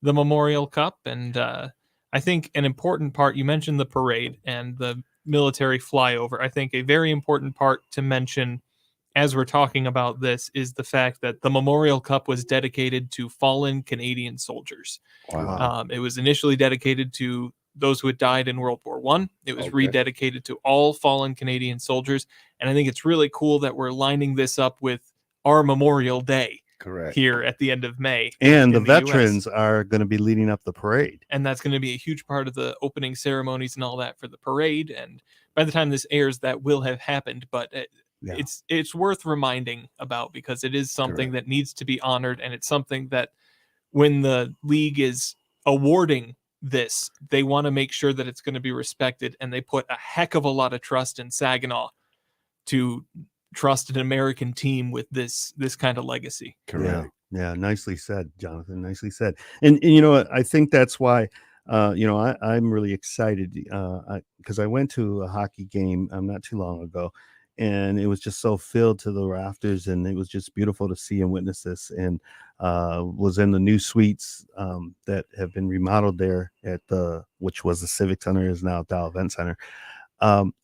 the Memorial Cup. And I think an important part, you mentioned the parade and the military flyover. I think a very important part to mention as we're talking about this is the fact that the Memorial Cup was dedicated to fallen Canadian soldiers. Wow. It was initially dedicated to those who had died in World War I. It was rededicated to all fallen Canadian soldiers. And I think it's really cool that we're lining this up with our Memorial Day. Correct. Here at the end of May. And the veterans are going to be leading up the parade. And that's going to be a huge part of the opening ceremonies and all that for the parade. And by the time this airs, that will have happened. But it's worth reminding about, because it is something that needs to be honored. And it's something that when the league is awarding this, they want to make sure that it's going to be respected. And they put a heck of a lot of trust in Saginaw to trust an American team with this kind of legacy. Correct. Yeah. Nicely said, Jonathan. Nicely said. And you know what? I think that's why, I'm really excited because I went to a hockey game not too long ago, and it was just so filled to the rafters, and it was just beautiful to see and witness this. And was in the new suites that have been remodeled there at which was the Civic Center, is now Dow Event Center.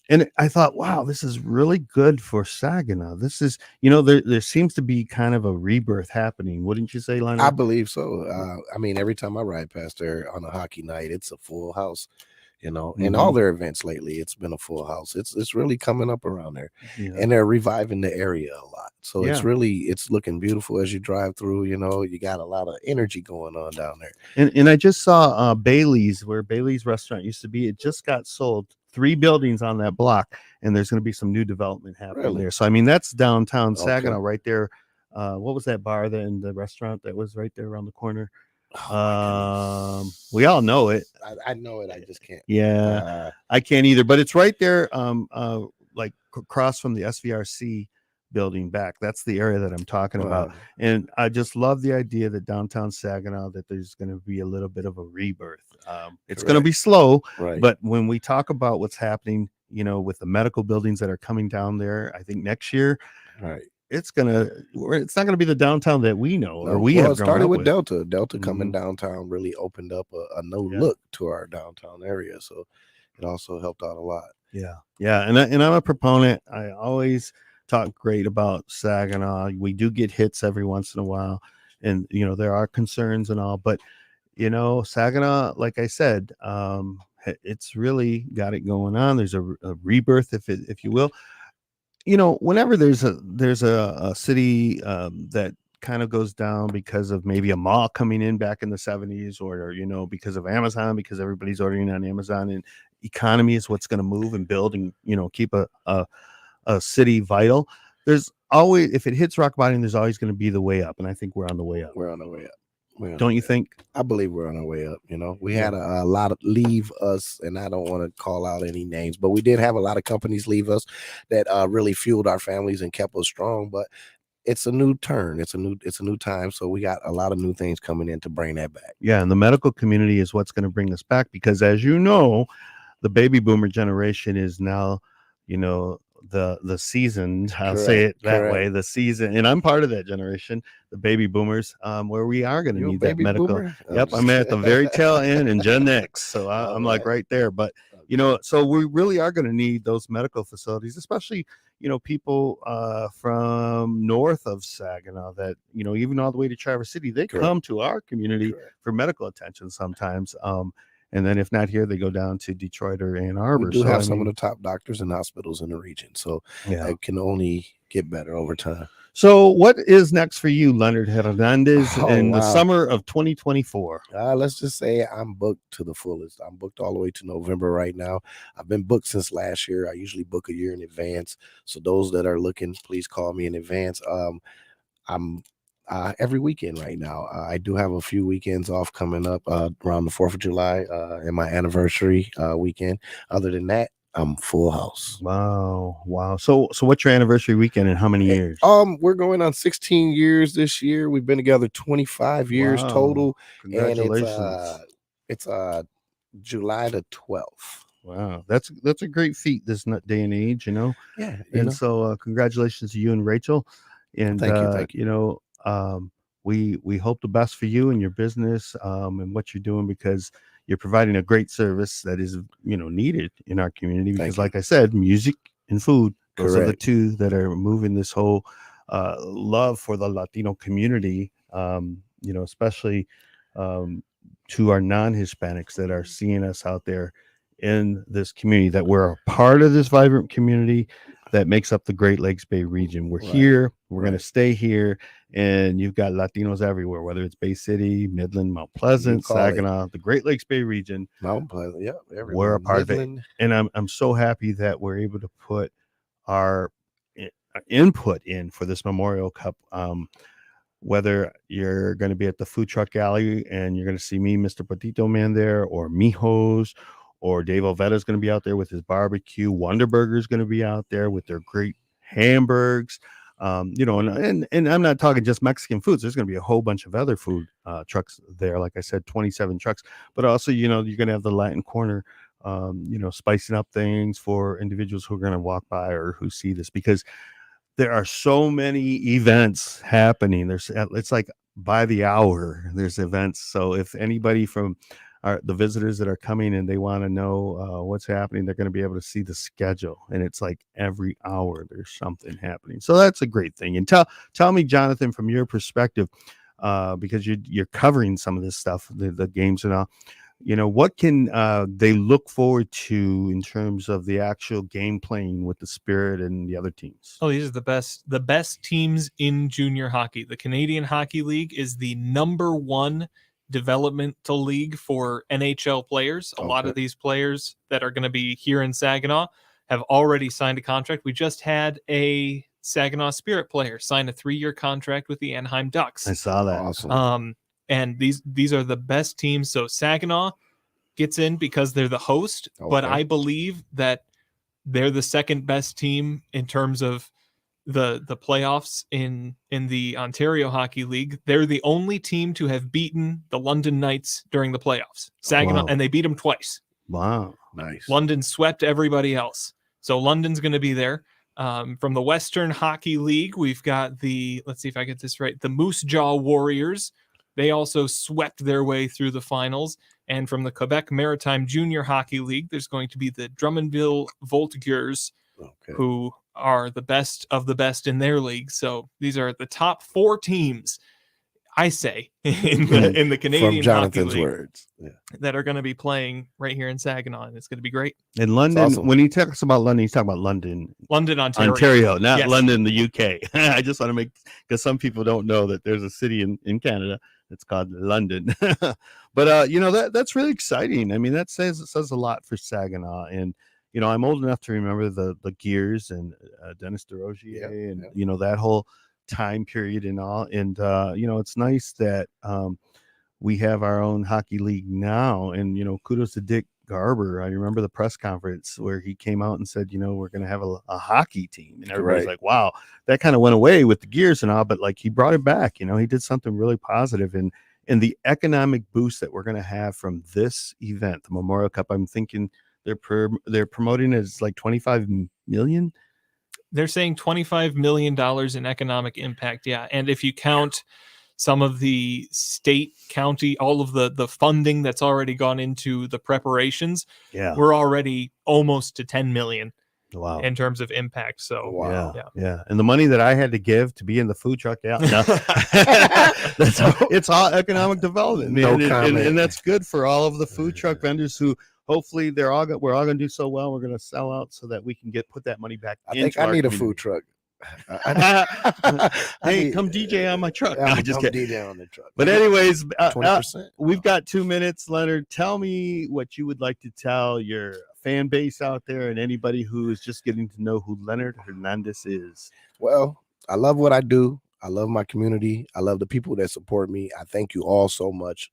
And I thought, wow, this is really good for Saginaw. This is, there seems to be kind of a rebirth happening. Wouldn't you say, Leonard? I believe so. I mean, every time I ride past there on a hockey night, it's a full house. and all their events lately, it's been a full house. It's really coming up around there, Yeah. and they're reviving the area a lot. So Yeah. it's looking beautiful as you drive through. You got a lot of energy going on down there. And I just saw Bailey's, where Bailey's restaurant used to be. It just got sold. 3 buildings on that block, and there's going to be some new development happening Really? there. So I mean, that's downtown Okay. Saginaw right there. What was that bar and the restaurant that was right there around the corner? Oh, We all know it. I know it. I just can't. Yeah, I can't either. But it's right there, like across from the SVRC building back. That's the area that I'm talking about. Wow. And I just love the idea that downtown Saginaw, that there's going to be a little bit of a rebirth. It's going to be slow, Right. but when we talk about what's happening, with the medical buildings that are coming down there, I think next year, Right. it's not gonna be the downtown that we know or we Well, have it grown started up with with. Delta. Delta coming Mhm. downtown really opened up a new Yeah. look to our downtown area. So it also helped out a lot. Yeah, and I'm a proponent. I always talk great about Saginaw. We do get hits every once in a while, and there are concerns and all, but Saginaw, like I said, it's really got it going on. There's a rebirth, if you will. Whenever there's a city that kind of goes down because of maybe a mall coming in back in the 70s, or because of Amazon, because everybody's ordering on Amazon, and economy is what's going to move and build and keep a city vital. There's always, if it hits rock bottom, there's always going to be the way up, and I think we're on the way up. We're on our way up. Don't you think? I believe we're on our way up. We had a lot of leave us, and I don't want to call out any names, but we did have a lot of companies leave us that really fueled our families and kept us strong. But it's a new turn. It's a new time. So we got a lot of new things coming in to bring that back. Yeah, and the medical community is what's going to bring us back, because as you know, the baby boomer generation is now, the seasoned, I'll say it that way, the season, and I'm part of that generation, the baby boomers, where we are going to need that medical. Boomer? Yep, I'm at the very tail end in Gen X, so I'm like right there. But so we really are going to need those medical facilities, especially people from north of Saginaw, that even all the way to Traverse City, they come to our community for medical attention sometimes. And then if not here, they go down to Detroit or Ann Arbor. We do have some of the top doctors and hospitals in the region, so it can only get better over time. So what is next for you, Leonard Hernandez, in the summer of 2024? Let's just say I'm booked to the fullest. I'm booked all the way to November right now. I've been booked since last year. I usually book a year in advance. So those that are looking, please call me in advance. I'm every weekend right now. I do have a few weekends off coming up around the 4th of July and my anniversary weekend. Other than that, I'm full house. Wow. So what's your anniversary weekend and how many years? We're going on 16 years this year. We've been together 25 years total. Congratulations. And it's July the 12th. Wow, that's a great feat this day and age, Yeah. So congratulations to you and Rachel. And thank you. We hope the best for you and your business and what you're doing, because you're providing a great service that is needed in our community, because like I said, music and food, those are the two that are moving this whole love for the Latino community, especially to our non-Hispanics that are seeing us out there in this community, that we're a part of this vibrant community that makes up the Great Lakes Bay region. We're here, we're going to stay here, and you've got Latinos everywhere, whether it's Bay City, Midland, Mount Pleasant, Saginaw, the Great Lakes Bay region. Mount Pleasant, we're a part of it. And I'm so happy that we're able to put our input in for this Memorial Cup. Whether you're going to be at the food truck alley and you're going to see me, Mr. Patito Man there, or Mijos, or Dave Ovetta is going to be out there with his barbecue. Wonder Burger is going to be out there with their great hamburgers. And I'm not talking just Mexican foods. There's going to be a whole bunch of other food trucks there. Like I said, 27 trucks. But also, you're going to have the Latin corner, spicing up things for individuals who are going to walk by or who see this, because there are so many events happening. It's like by the hour there's events. So if anybody from the visitors that are coming and they want to know what's happening, they're going to be able to see the schedule, and it's like every hour there's something happening. So that's a great thing. And tell me, Jonathan, from your perspective, because you're covering some of this stuff, the games and all, what can they look forward to in terms of the actual game playing with the Spirit and the other teams? Oh, these are the best teams in junior hockey. The Canadian Hockey League is the #1 developmental league for NHL players. A lot of these players that are going to be here in Saginaw have already signed a contract. We just had a Saginaw Spirit player sign a 3-year contract with the Anaheim Ducks. I saw that. Awesome. And these are the best teams. So Saginaw gets in because they're the host, but I believe that they're the second best team in terms of the playoffs in the Ontario Hockey League. They're the only team to have beaten the London Knights during the playoffs. Saginaw, and they beat them twice. Wow. Nice. London swept everybody else. So London's going to be there. From the Western Hockey League, we've got let's see if I get this right, the Moose Jaw Warriors. They also swept their way through the finals. And from the Quebec Maritime Junior Hockey League, there's going to be the Drummondville Voltigeurs, who are the best of the best in their league. So these are the top 4 teams, I say, in the Canadian From Jonathan's Hockey League words, that are going to be playing right here in Saginaw, and it's going to be great. In London, awesome. when he talks about London, he's talking about London, Ontario, not Yes. London, the UK. I just want to because some people don't know that there's a city in Canada that's called London. But that's really exciting. I mean, that says a lot for Saginaw. And I'm old enough to remember the Gears and Dennis DeRozier and that whole time period and all. And it's nice that we have our own hockey league now. And kudos to Dick Garber. I remember the press conference where he came out and said, we're going to have a hockey team, and everybody's like, wow, that kind of went away with the Gears and all, but like he brought it back. He did something really positive. And the economic boost that we're going to have from this event, the Memorial Cup, I'm thinking they're promoting it as like 25 million. They're saying $25 million in economic impact. Yeah. And if you count some of the state, county, all of the funding that's already gone into the preparations, we're already almost to 10 million. Wow. In terms of impact. So yeah. And the money that I had to give to be in the food truck, it's all economic development, man. And that's good for all of the food truck vendors who hopefully we're all going to do so well. We're going to sell out so that we can put that money back. I think I need a food truck. Hey, come DJ on my truck. Yeah, no, just kidding. DJ on the truck. But anyways, 20%. We've got 2 minutes. Leonard, tell me what you would like to tell your fan base out there and anybody who is just getting to know who Leonard Hernandez is. Well, I love what I do. I love my community. I love the people that support me. I thank you all so much.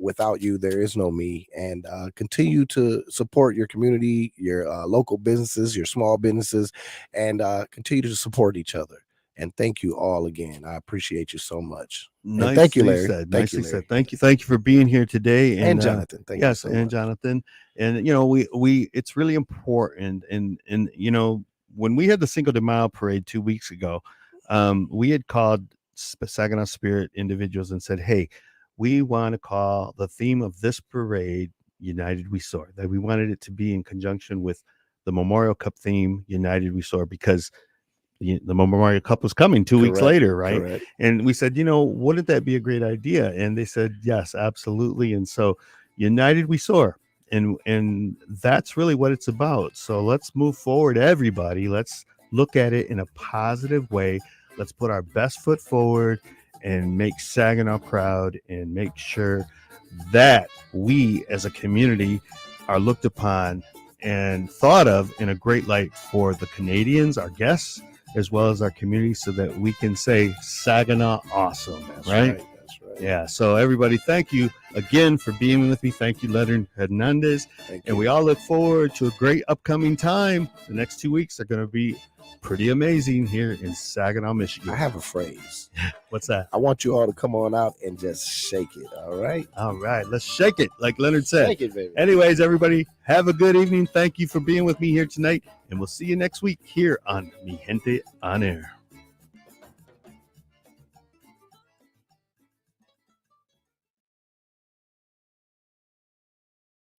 Without you, there is no me. And continue to support your community, your local businesses, your small businesses, and continue to support each other. And thank you all again. I appreciate you so much. Nicely thank you, Larry. Said. Nicely said. Thank you for being here today. And Jonathan. Thank you so much. Jonathan. And we it's really important. And when we had the Cinco de Mayo parade 2 weeks ago, we had called Saginaw Spirit individuals and said, hey, we want to call the theme of this parade United We Soar. That we wanted it to be in conjunction with the Memorial Cup theme, United We Soar, because the Memorial Cup was coming 2 weeks later, right? Correct. And we said, wouldn't that be a great idea? And they said, yes, absolutely. And so United We Soar. And that's really what it's about. So let's move forward, everybody. Let's look at it in a positive way. Let's put our best foot forward and make Saginaw proud and make sure that we as a community are looked upon and thought of in a great light for the Canadians, our guests, as well as our community, so that we can say Saginaw awesome. That's right? That's right. Yeah. So everybody, thank you again for being with me. Thank you, Leonard Hernandez. And we all look forward to a great upcoming time. The next 2 weeks are going to be pretty amazing here in Saginaw, Michigan. I have a phrase. What's that? I want you all to come on out and just shake it. All right. All right. Let's shake it, like Leonard said. Shake it, baby. Anyways, everybody, have a good evening. Thank you for being with me here tonight. And we'll see you next week here on Mi Gente on Air.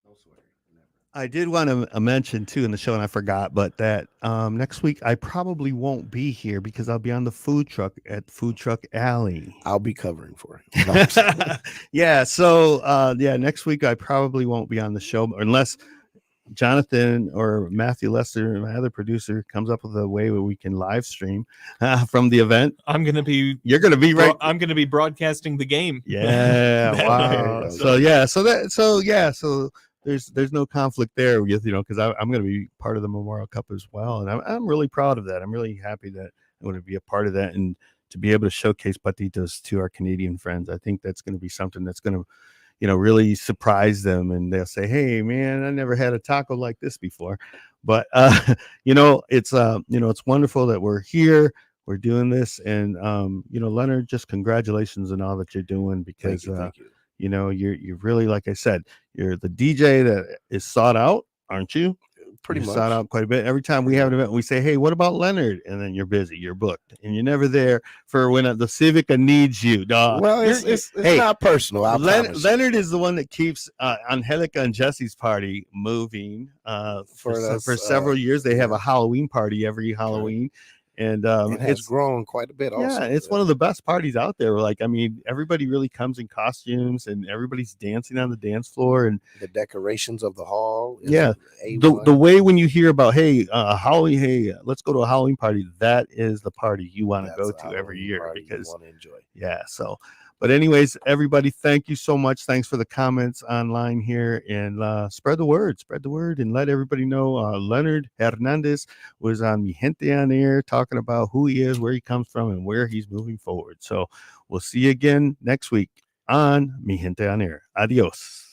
No swearing. Never. I did want to mention too in the show, and I forgot, but that next week I probably won't be here because I'll be on the food truck at Food Truck Alley. I'll be covering for you. No, I'm saying- Yeah, so yeah, next week I probably won't be on the show unless Jonathan or Matthew Lester, my other producer, comes up with a way where we can live stream from the event. I'm gonna be. You're gonna be right. I'm gonna be broadcasting the game. Yeah. That Wow. way. So yeah. So there's no conflict there with because I'm going to be part of the Memorial Cup as well, and I'm really proud of that. I'm really happy that I'm going to be a part of that and to be able to showcase patitos to our Canadian friends. I think that's going to be something that's going to really surprise them, and they'll say, "Hey, man, I never had a taco like this before." But it's wonderful that we're here, we're doing this, and Leonard, just congratulations on all that you're doing because thank you. You're really, like I said, you're the DJ that is sought out, aren't you? Pretty much. Sought out quite a bit. Every time we have an event, we say, "Hey, what about Leonard?" And then you're busy, you're booked, and you're never there for when the Civica needs you. Well, it's not personal. Leonard is the one that keeps Angelica and Jesse's party moving. For several years, they have a Halloween party every Halloween. And it has grown quite a bit also. Yeah, it's one of the best parties out there. Like, I mean, everybody really comes in costumes and everybody's dancing on the dance floor, and the decorations of the hall. Yeah, the way when you hear about, hey, Halloween, hey, let's go to a Halloween party, that is the party you want to go to every year because you want to enjoy. Yeah, so. But anyways, everybody, thank you so much. Thanks for the comments online here, and spread the word, and let everybody know. Leonard Hernandez was on Mi Gente on air talking about who he is, where he comes from, and where he's moving forward. So we'll see you again next week on Mi Gente on air. Adios.